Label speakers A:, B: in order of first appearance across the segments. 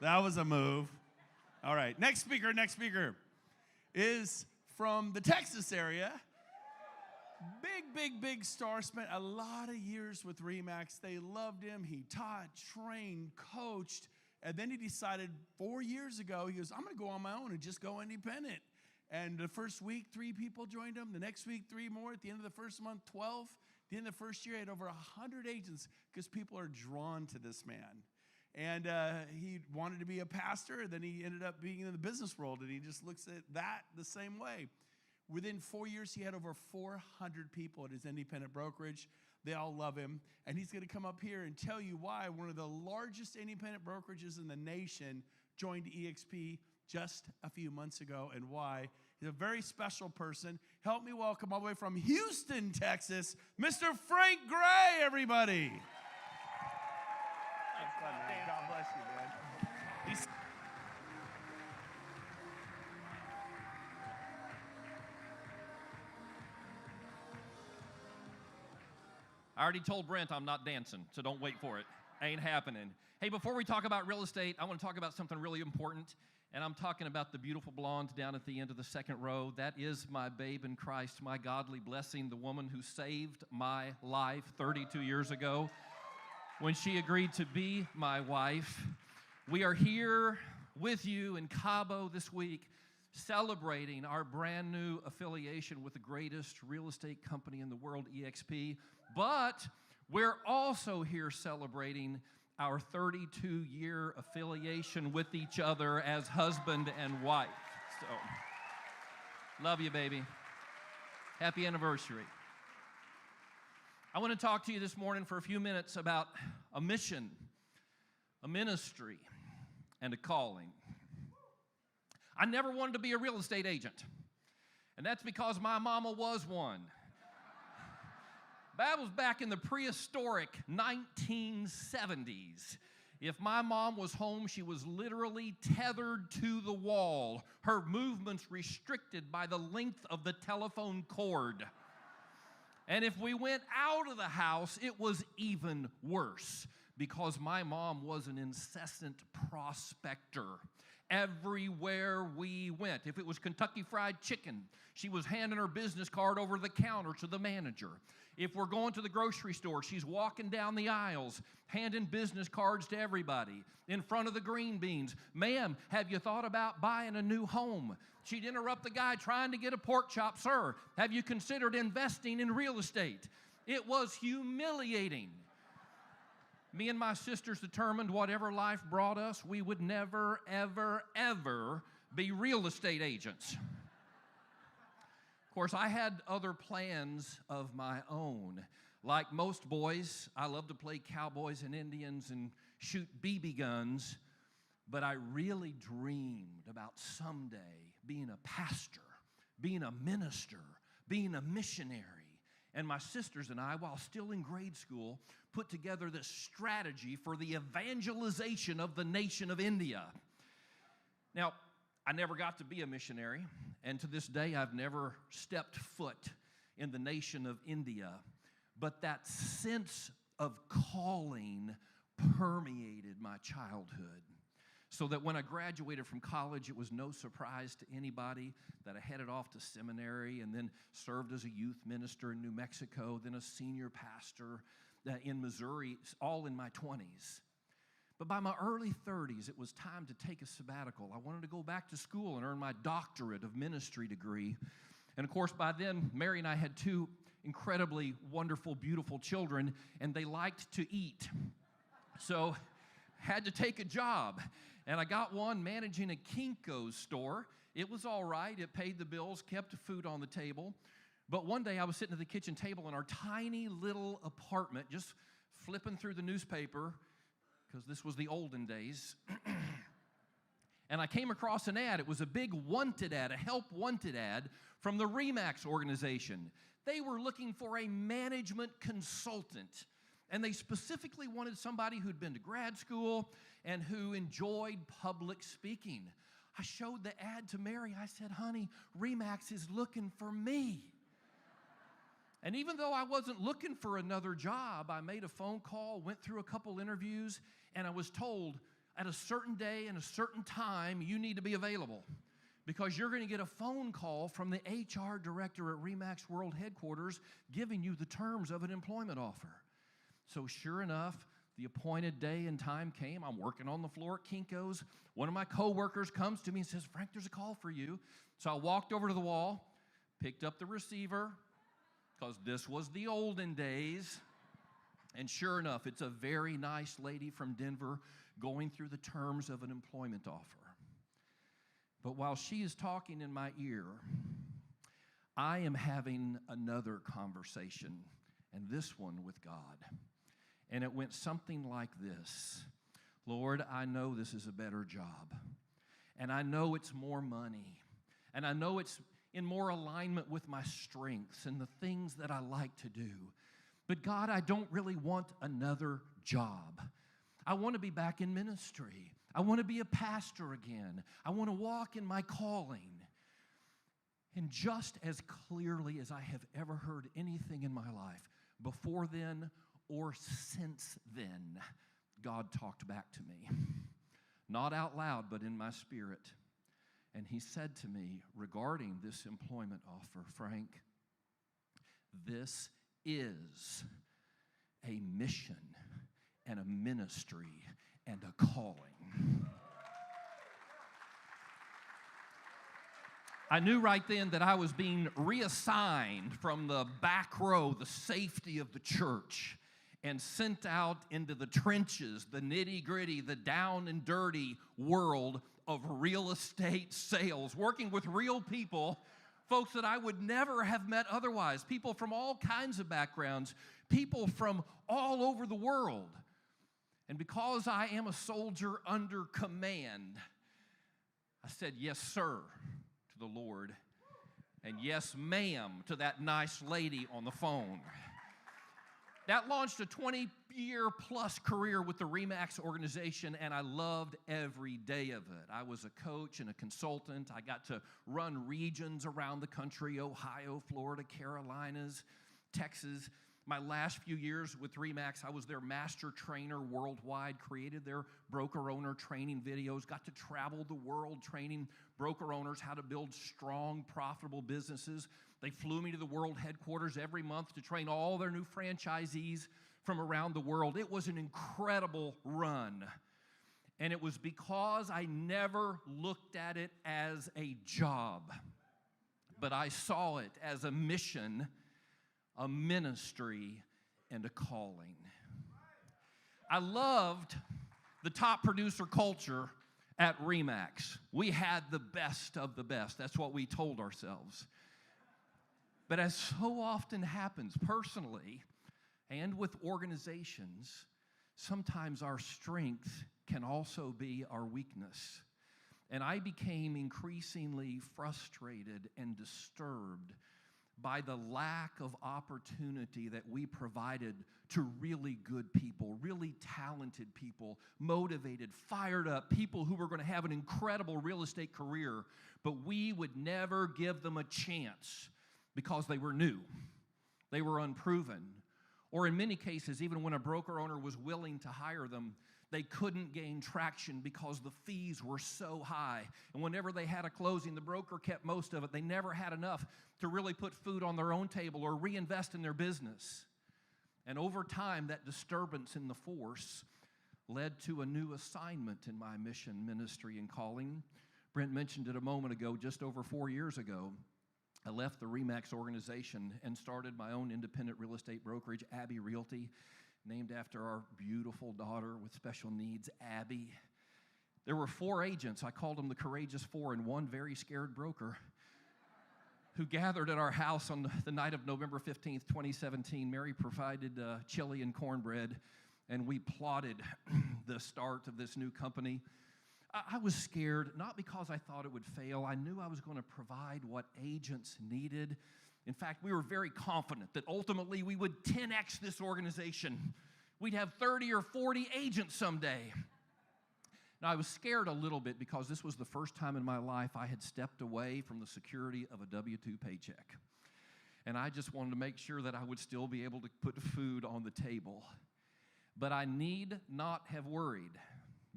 A: That was a move. All right, next speaker is from the Texas area. Big star, spent a lot of years with ReMax. They loved him. He taught, trained, coached, and then he decided 4 years ago, he goes, I'm going to go on my own and just go independent. And the first week, 3 people joined him. The next week, 3 more. At the end of the first month, 12. At the end of the first year, he had over 100 agents because people are drawn to this man. And he wanted to be a pastor, and then he ended up being in the business world, and he just looks at that the same way. Within 4 years, he had over 400 people at his independent brokerage. They all love him, and he's going to come up here and tell you why one of the largest independent brokerages in the nation joined eXp just a few months ago, and why. He's a very special person. Help me welcome all the way from Houston, Texas, Mr. Frank Gray, everybody. God bless you, man.
B: I already told Brent I'm not dancing, so don't wait for it. Ain't happening. Hey, before we talk about real estate, I want to talk about something really important, and I'm talking about the beautiful blonde down at the end of the second row. That is my babe in Christ, my godly blessing, the woman who saved my life 32 years ago when she agreed to be my wife. We are here with you in Cabo this week celebrating our brand new affiliation with the greatest real estate company in the world, eXp. But we're also here celebrating our 32-year affiliation with each other as husband and wife. So, love you, baby. Happy anniversary. I want to talk to you this morning for a few minutes about a mission, a ministry, and a calling. I never wanted to be a real estate agent, and that's because my mama was one. That was back in the prehistoric 1970s. If my mom was home, she was literally tethered to the wall, her movements restricted by the length of the telephone cord. And if we went out of the house, it was even worse because my mom was an incessant prospector. Everywhere we went, if it was Kentucky Fried Chicken, she was handing her business card over the counter to the manager. If we're going to the grocery store, she's walking down the aisles, handing business cards to everybody in front of the green beans. Ma'am, have you thought about buying a new home? She'd interrupt the guy trying to get a pork chop. Sir, have you considered investing in real estate? It was humiliating. Me and my sisters determined whatever life brought us, we would never, ever, ever be real estate agents. Of course, I had other plans of my own. Like most boys, I love to play cowboys and Indians and shoot BB guns, but I really dreamed about someday being a pastor, being a minister, being a missionary. And my sisters and I, while still in grade school, put together this strategy for the evangelization of the nation of India. Now, I never got to be a missionary, and to this day, I've never stepped foot in the nation of India. But that sense of calling permeated my childhood, so that when I graduated from college, it was no surprise to anybody that I headed off to seminary and then served as a youth minister in New Mexico, then a senior pastor in Missouri, all in my 20s. But by my early 30s, it was time to take a sabbatical. I wanted to go back to school and earn my doctorate of ministry degree. And of course, by then, Mary and I had 2 incredibly wonderful, beautiful children, and they liked to eat. So had to take a job. And I got one managing a Kinko's store. It was all right. It paid the bills, kept the food on the table. But one day I was sitting at the kitchen table in our tiny little apartment, just flipping through the newspaper, because this was the olden days. And I came across an ad. It was a big wanted ad, a help wanted ad from the ReMax organization. They were looking for a management consultant. And they specifically wanted somebody who'd been to grad school and who enjoyed public speaking. I showed the ad to Mary. I said, honey, ReMax is looking for me. And even though I wasn't looking for another job, I made a phone call, went through a couple interviews, and I was told at a certain day and a certain time, you need to be available because you're going to get a phone call from the HR director at ReMax World Headquarters giving you the terms of an employment offer. So sure enough, the appointed day and time came. I'm working on the floor at Kinko's. One of my coworkers comes to me and says, Frank, there's a call for you. So I walked over to the wall, picked up the receiver, because this was the olden days. And sure enough, it's a very nice lady from Denver going through the terms of an employment offer. But while she is talking in my ear, I am having another conversation, and this one with God. And it went something like this. Lord, I know this is a better job, and I know it's more money, and I know it's in more alignment with my strengths and the things that I like to do. But God, I don't really want another job. I want to be back in ministry. I want to be a pastor again. I want to walk in my calling. And just as clearly as I have ever heard anything in my life, before then or since then, God talked back to me. Not out loud, but in my spirit. And he said to me regarding this employment offer, Frank, this is a mission and a ministry and a calling. I knew right then that I was being reassigned from the back row, the safety of the church, and sent out into the trenches, the nitty-gritty, the down and dirty world of real estate sales, working with real people, folks that I would never have met otherwise, people from all kinds of backgrounds, people from all over the world. And because I am a soldier under command, I said, yes, sir, to the Lord, and yes, ma'am, to that nice lady on the phone. That launched a 20-year-plus career with the ReMax organization, and I loved every day of it. I was a coach and a consultant. I got to run regions around the country, Ohio, Florida, Carolinas, Texas. My last few years with ReMax, I was their master trainer worldwide, created their broker owner training videos, got to travel the world training broker owners how to build strong, profitable businesses. They flew me to the world headquarters every month to train all their new franchisees from around the world. It was an incredible run. And it was because I never looked at it as a job, but I saw it as a mission, a ministry, and a calling. I loved the top producer culture at ReMax. We had the best of the best. That's what we told ourselves. But as so often happens personally and with organizations, sometimes our strength can also be our weakness. And I became increasingly frustrated and disturbed by the lack of opportunity that we provided to really good people, really talented people, motivated, fired up, people who were going to have an incredible real estate career, but we would never give them a chance because they were new, they were unproven, or in many cases, even when a broker owner was willing to hire them, they couldn't gain traction because the fees were so high. And whenever they had a closing, the broker kept most of it. They never had enough to really put food on their own table or reinvest in their business. And over time, that disturbance in the force led to a new assignment in my mission, ministry, and calling. Brent mentioned it a moment ago, just over 4 years ago. I left the ReMax organization and started my own independent real estate brokerage, Abby Realty, named after our beautiful daughter with special needs, Abby. There were 4 agents, I called them the Courageous Four, and one very scared broker who gathered at our house on the night of November 15th, 2017. Mary provided chili and cornbread, and we plotted the start of this new company. I was scared, not because I thought it would fail. I knew I was going to provide what agents needed. In fact, we were very confident that ultimately we would 10x this organization. We'd have 30 or 40 agents someday. Now, I was scared a little bit because this was the first time in my life I had stepped away from the security of a W-2 paycheck. And I just wanted to make sure that I would still be able to put food on the table. But I need not have worried,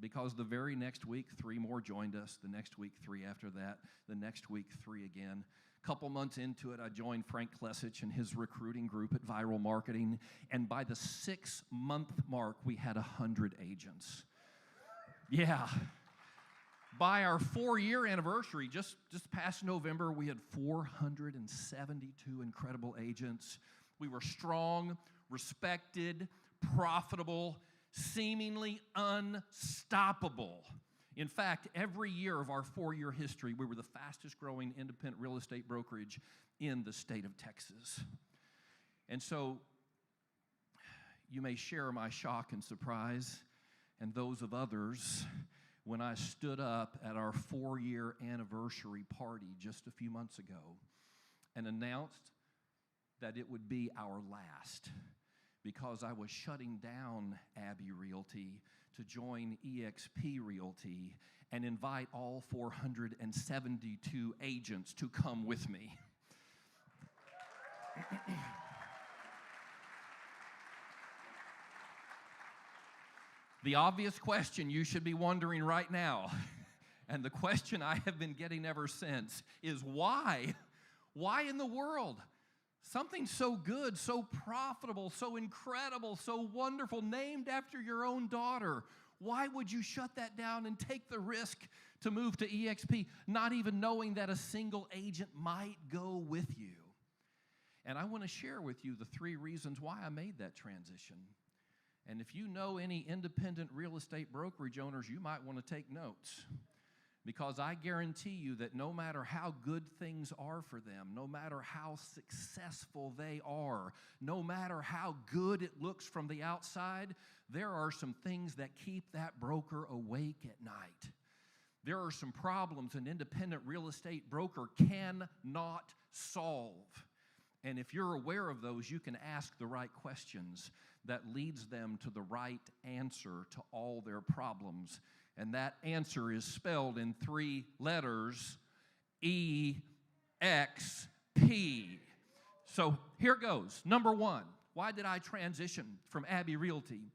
B: because the very next week, 3 more joined us. The next week, 3 after that. The next week, 3 again. Couple months into it, I joined Frank Klesich and his recruiting group at Viral Marketing, and by the 6-month mark, we had 100 agents. Yeah. By our 4-year anniversary, just past November, we had 472 incredible agents. We were strong, respected, profitable, seemingly unstoppable. In fact, every year of our 4-year history, we were the fastest growing independent real estate brokerage in the state of Texas. And so you may share my shock and surprise and those of others when I stood up at our 4-year anniversary party just a few months ago and announced that it would be our last, because I was shutting down Abbey Realty to join eXp Realty and invite all 472 agents to come with me. The obvious question you should be wondering right now, and the question I have been getting ever since, is why? Why in the world? Something so good, so profitable, so incredible, so wonderful, named after your own daughter. Why would you shut that down and take the risk to move to eXp, not even knowing that a single agent might go with you? And I want to share with you the 3 reasons why I made that transition. And if you know any independent real estate brokerage owners, you might want to take notes. Because I guarantee you that no matter how good things are for them, no matter how successful they are, no matter how good it looks from the outside, there are some things that keep that broker awake at night. There are some problems an independent real estate broker cannot solve. And if you're aware of those, you can ask the right questions that leads them to the right answer to all their problems. And that answer is spelled in 3 letters, eXp. So here goes. Number 1, why did I transition from Abbey Realty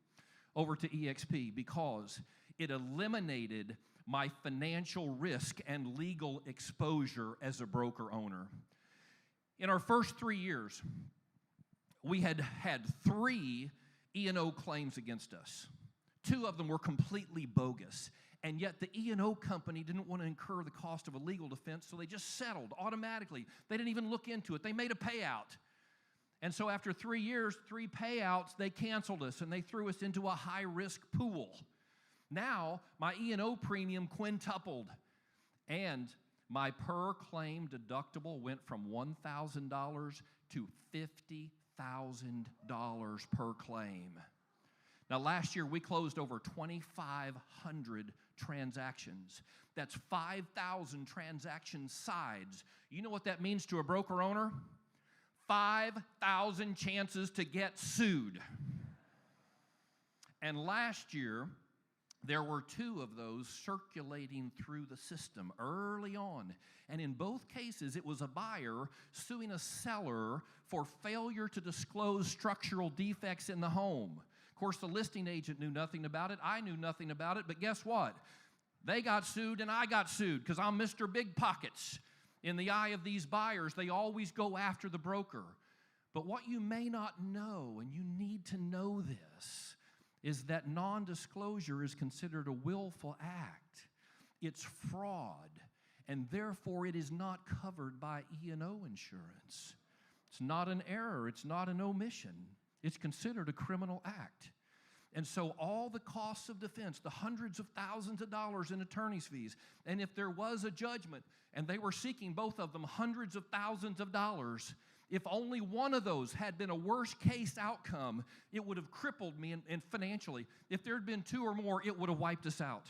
B: over to eXp? Because it eliminated my financial risk and legal exposure as a broker owner. In our first 3 years, we had 3 E&O claims against us. 2 of them were completely bogus, and yet the E&O company didn't want to incur the cost of a legal defense, so they just settled automatically. They didn't even look into it. They made a payout. And so after 3 years, 3 payouts, they canceled us, and they threw us into a high-risk pool. Now, my E&O premium quintupled, and my per-claim deductible went from $1,000 to $50,000 per claim. Now, last year, we closed over 2,500 transactions. That's 5,000 transaction sides. You know what that means to a broker owner? 5,000 chances to get sued. And last year, there were 2 of those circulating through the system early on. And in both cases, it was a buyer suing a seller for failure to disclose structural defects in the home. Of course, the listing agent knew nothing about it. I knew nothing about it. But guess what? They got sued and I got sued because I'm Mr. Big Pockets. In the eye of these buyers, they always go after the broker. But what you may not know, and you need to know this, is that non-disclosure is considered a willful act. It's fraud, and therefore it is not covered by E&O insurance. It's not an error. It's not an omission. It's considered a criminal act. And so all the costs of defense, the hundreds of thousands of dollars in attorney's fees, and if there was a judgment, and they were seeking, both of them, hundreds of thousands of dollars, if only one of those had been a worst case outcome, it would have crippled me and financially. If there had been 2 or more, it would have wiped us out.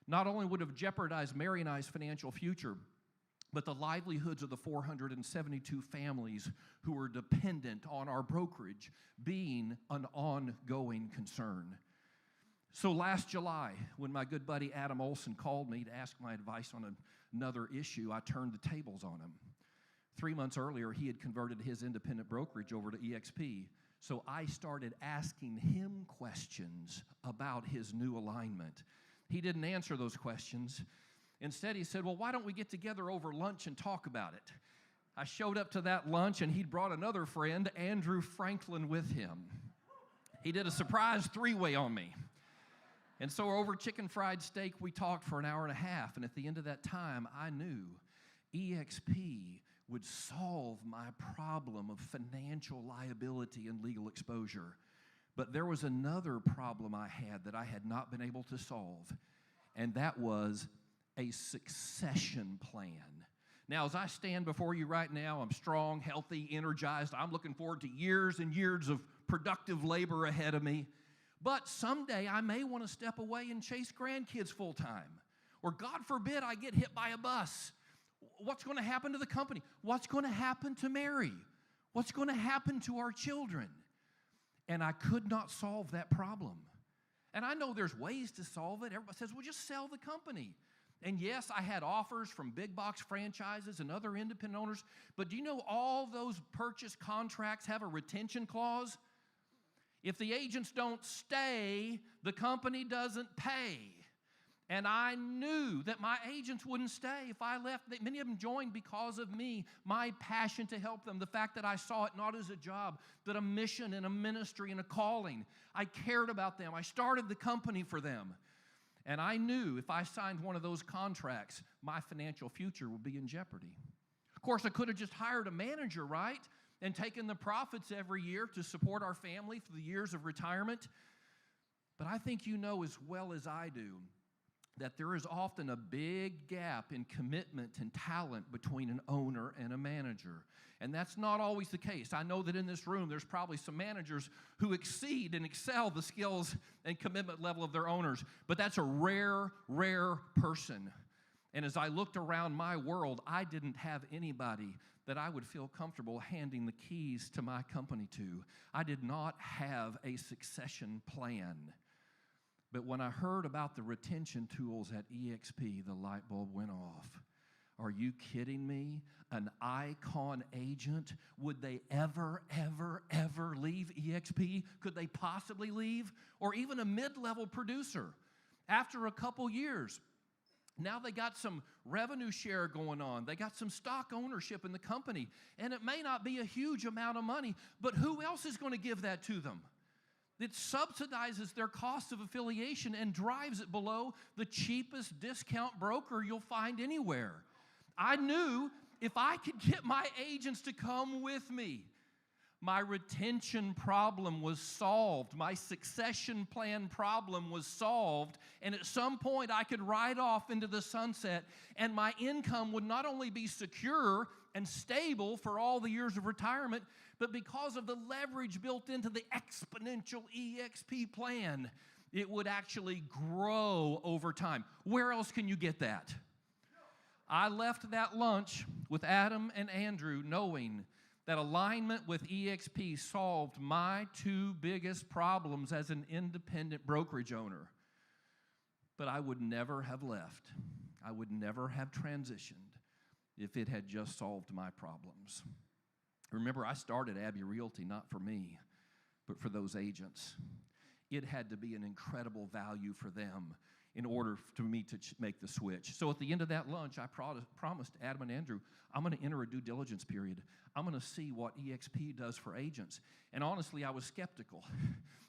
B: Not only would it have jeopardized Mary and I's financial future, but the livelihoods of the 472 families who were dependent on our brokerage being an ongoing concern. So last July, when my good buddy Adam Olson called me to ask my advice on another issue, I turned the tables on him. 3 months earlier, he had converted his independent brokerage over to eXp, so I started asking him questions about his new alignment. He didn't answer those questions. Instead, he said, well, why don't we get together over lunch and talk about it? I showed up to that lunch, and he'd brought another friend, Andrew Franklin, with him. He did a surprise three-way on me. And so over chicken fried steak, we talked for an hour and a half, and at the end of that time, I knew eXp would solve my problem of financial liability and legal exposure. But there was another problem I had that I had not been able to solve, and that was a succession plan. Now, as I stand before you right now, I'm strong, healthy, energized. I'm looking forward to years and years of productive labor ahead of me. But someday I may want to step away and chase grandkids full time. Or God forbid I get hit by a bus. What's going to happen to the company? What's going to happen to Mary? What's going to happen to our children? And I could not solve that problem. And I know there's ways to solve it. Everybody says, well, just sell the company. And yes, I had offers from big box franchises and other independent owners, but do you know all those purchase contracts have a retention clause? If the agents don't stay, the company doesn't pay. And I knew that my agents wouldn't stay if I left. Many of them joined because of me, my passion to help them, the fact that I saw it not as a job, but a mission and a ministry and a calling. I cared about them. I started the company for them. And I knew if I signed one of those contracts, my financial future would be in jeopardy. Of course, I could have just hired a manager, right? And taken the profits every year to support our family for the years of retirement. But I think you know as well as I do that there is often a big gap in commitment and talent between an owner and a manager. And that's not always the case. I know that in this room there's probably some managers who exceed and excel the skills and commitment level of their owners, but that's a rare person. And as I looked around my world, I didn't have anybody that I would feel comfortable handing the keys to my company to. I did not have a succession plan. But when I heard about the retention tools at eXp, the light bulb went off. Are you kidding me? An icon agent? Would they ever leave eXp? Could they possibly leave? Or even a mid-level producer after a couple years. Now they got some revenue share going on. They got some stock ownership in the company. And it may not be a huge amount of money, but who else is going to give that to them? It subsidizes their cost of affiliation and drives it below the cheapest discount broker you'll find anywhere. I knew if I could get my agents to come with me, my retention problem was solved. My succession plan problem was solved. And at some point, I could ride off into the sunset, and my income would not only be secure and stable for all the years of retirement, but because of the leverage built into the exponential eXp plan, it would actually grow over time. Where else can you get that? I left that lunch with Adam and Andrew knowing that alignment with eXp solved my two biggest problems as an independent brokerage owner. But I would never have left. I would never have transitioned if it had just solved my problems. Remember, I started Abbey Realty not for me, but for those agents. It had to be an incredible value for them in order for me to make the switch. So at the end of that lunch, I promised Adam and Andrew, I'm going to enter a due diligence period. I'm going to see what eXp does for agents. And honestly, I was skeptical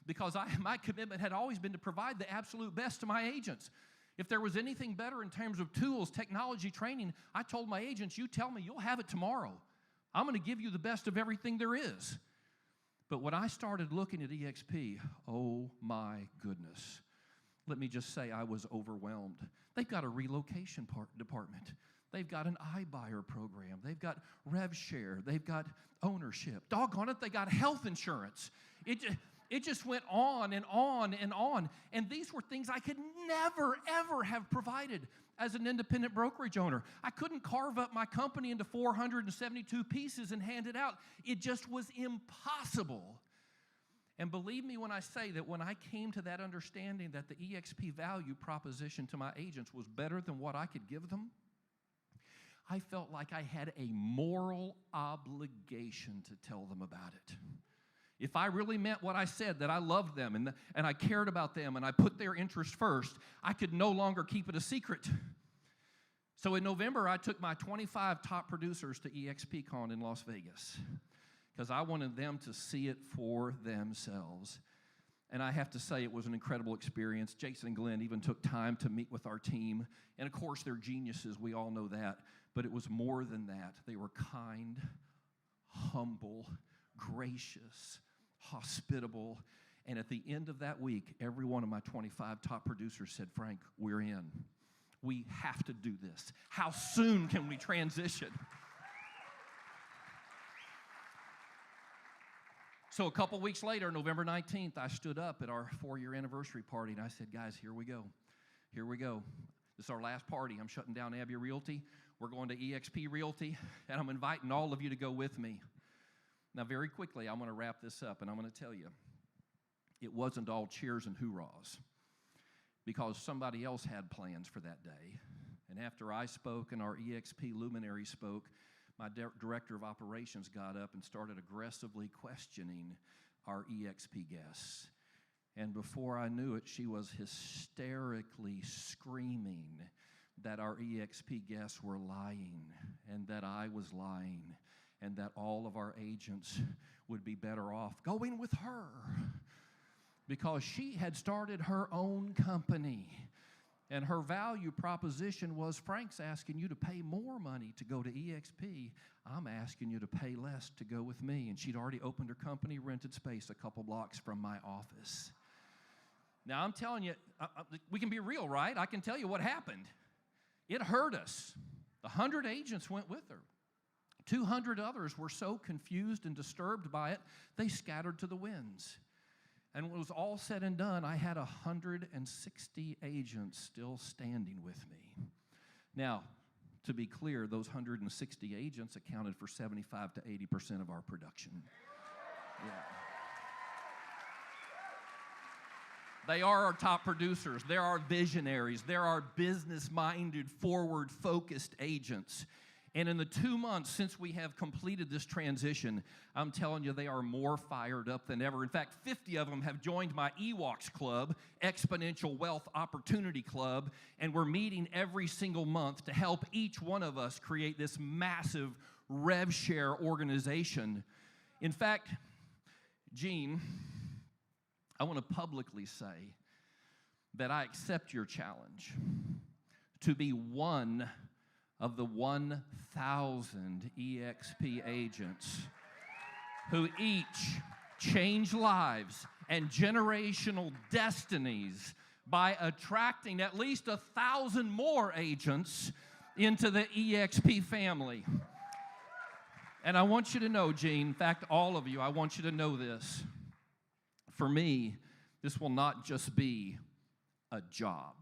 B: because my commitment had always been to provide the absolute best to my agents. If there was anything better in terms of tools, technology, training, I told my agents, you tell me, you'll have it tomorrow. I'm going to give you the best of everything there is. But when I started looking at eXp, oh my goodness. Let me just say I was overwhelmed. They've got a relocation department. They've got an iBuyer program. They've got rev share. They've got ownership. Doggone it, they got health insurance. It just went on and on and on. And these were things I could never, ever have provided as an independent brokerage owner. I couldn't carve up my company into 472 pieces and hand it out. It just was impossible. And believe me when I say that when I came to that understanding that the eXp value proposition to my agents was better than what I could give them, I felt like I had a moral obligation to tell them about it. If I really meant what I said, that I loved them and I cared about them and I put their interest first, I could no longer keep it a secret. So in November, I took my 25 top producers to eXpCon in Las Vegas because I wanted them to see it for themselves. And I have to say, it was an incredible experience. Jason and Glenn even took time to meet with our team. And of course, they're geniuses. We all know that. But it was more than that. They were kind, humble, gracious, hospitable. And at the end of that week, every one of my 25 top producers said, Frank, we're in. We have to do this. How soon can we transition? So a couple weeks later, November 19th, I stood up at our 4-year anniversary party, and I said, guys, here we go. Here we go. This is our last party. I'm shutting down Abbey Realty. We're going to eXp Realty, and I'm inviting all of you to go with me. Now, very quickly, I'm going to wrap this up, and I'm going to tell you, it wasn't all cheers and hoorahs, because somebody else had plans for that day. And after I spoke and our eXp luminary spoke, my director of operations got up and started aggressively questioning our eXp guests. And before I knew it, she was hysterically screaming that our eXp guests were lying and that I was lying and that all of our agents would be better off going with her because she had started her own company. And her value proposition was, Frank's asking you to pay more money to go to eXp. I'm asking you to pay less to go with me. And she'd already opened her company, rented space a couple blocks from my office. Now, I'm telling you, we can be real, right? I can tell you what happened. It hurt us. 100 agents went with her. 200 others were so confused and disturbed by it, they scattered to the winds. And when it was all said and done, I had 160 agents still standing with me. Now, to be clear, those 160 agents accounted for 75 to 80% of our production. Yeah. They are our top producers. They're our visionaries. They're our business-minded, forward-focused agents. And in the 2 months since we have completed this transition, I'm telling you, they are more fired up than ever. In fact, 50 of them have joined my EWOX club, Exponential Wealth Opportunity Club, and we're meeting every single month to help each one of us create this massive rev share organization. In fact, Gene, I want to publicly say that I accept your challenge to be one of the 1,000 eXp agents who each change lives and generational destinies by attracting at least 1,000 more agents into the eXp family. And I want you to know, Gene, in fact, all of you, I want you to know this. For me, this will not just be a job.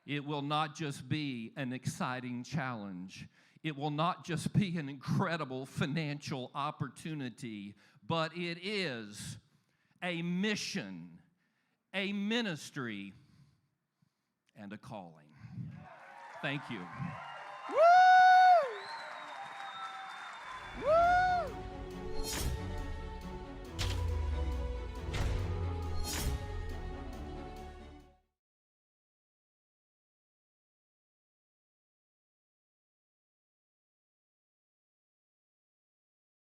B: It will not just be an exciting challenge. It will not just be an incredible financial opportunity, but it is a mission, a ministry, and a calling. Thank you. Woo! Woo!